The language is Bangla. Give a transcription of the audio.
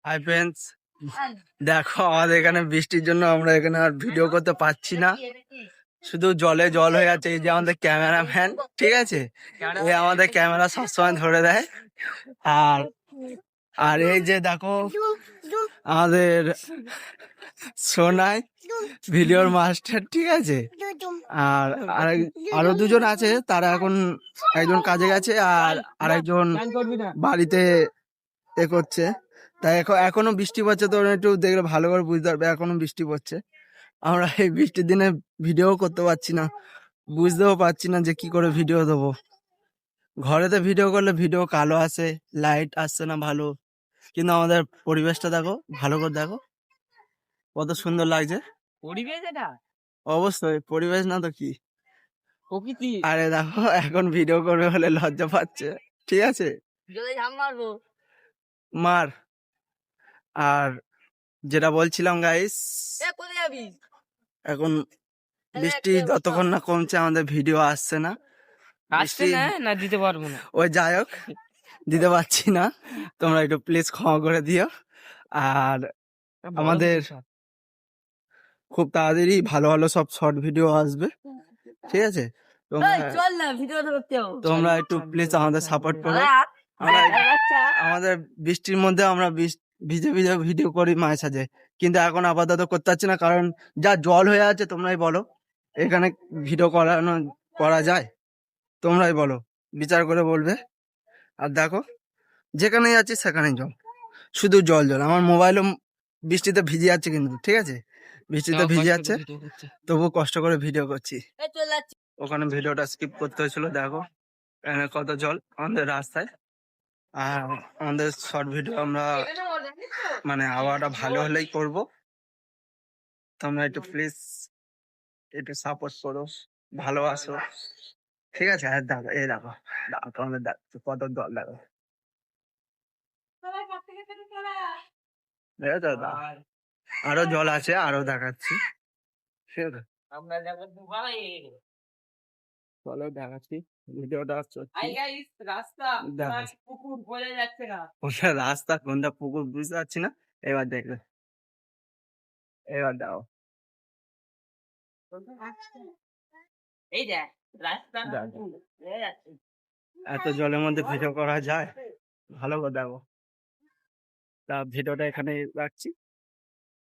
হাই ফ্রেন্ডস, দেখো আমাদের এখানে বৃষ্টির জন্য আমরা এখানে আর ভিডিও করতে পারছি না, শুধু জলে জল হয়ে আছে। এই যে আমাদের ক্যামেরাম্যান, ঠিক আছে, এই আমাদের ক্যামেরা সবসময় ধরে দেয়। আর আর এই যে দেখো আমাদের সোনাই ভিডিওর মাস্টার, ঠিক আছে। আর আরো দুজন আছে, তারা এখন একজন কাজে গেছে আর আরেকজন বাড়িতে এ করছে। তাই এখনো বৃষ্টি পড়ছে, তো একটু দেখলে ভালো করে বুঝতে পারবে এখনো বৃষ্টি পড়ছে। আমরা এই বৃষ্টির দিনে ভিডিও করতে পারছি না, বুঝতেও পারছি না যে কি করে ভিডিও দেবো। ঘরেতে ভিডিও করলে ভিডিও কালো আসে, লাইট আসছে না ভালো, কিন্তু আমাদের পরিবেশটা দেখো, ভালো করে দেখো কত সুন্দর লাগছে পরিবেশ। এটা অবশ্যই পরিবেশ না তো কি, প্রকৃতি। আরে দেখো এখন ভিডিও করবে বলে লজ্জা পাচ্ছে, ঠিক আছে, যদি ঝাম মারবো মার। আর যেটা বলছিলাম গাইস, কোথায় যাবি? এখন বৃষ্টি যতক্ষণ না কমছে আমাদের ভিডিও আসছে না। আসছে না, না দিতে পারবো না। ওই যাই হোক, দিতে পারছি না, তোমরা একটু প্লিজ ক্ষমা করে দিও। আর আমাদের খুব তাড়াতাড়ি ভালো ভালো সব শর্ট ভিডিও আসবে, ঠিক আছে। চল না ভিডিও করতে হবে। তোমরা একটু প্লিজ আমাদের সাপোর্ট করো। আমাদের বৃষ্টির মধ্যে আমরা ভিজে ভিজে ভিডিও করি মাঝে সাঝে, কিন্তু এখন আপাতত করতে পারছি না, কারণ যা জল হয়ে আছে। তোমরাই বলো এখানে ভিডিও করা যায়? তোমরাই বলো, বিচার করে বলবে। আর দেখো যেখানেই যাচ্ছি সেখানেই জল, শুধু জল জল। আমার মোবাইলও বৃষ্টিতে ভিজে যাচ্ছে, কিন্তু ঠিক আছে, বৃষ্টিতে ভিজে যাচ্ছে, তবু কষ্ট করে ভিডিও করছি। ওখানে ভিডিওটা স্কিপ করতে হয়েছিল। দেখো এখানে কত জল আমাদের রাস্তায়। আর আমাদের শর্ট ভিডিও আমরা মানে আবহাওয়াটা ভালো হলেই করব। তোমরা একটু প্লিজ একটু সাপোর্ট করো, ভালোবাসো, ঠিক আছে। আর দেখো এই দেখো তোমাদের দেখো কত জল, দেখো দেখো তো, আরো জল আছে, আরো দেখাচ্ছি, ঠিক আছে। চলো দেখাচ্ছি ভিডিওটা। রাস্তা কোনটা পুকুর বুঝতে পারছি না, এবার দেখবে, এবার দাও। এত জলের মধ্যে ভিডিও করা যায়? ভালো করে দেখো। তা ভিডিওটা এখানে রাখছি।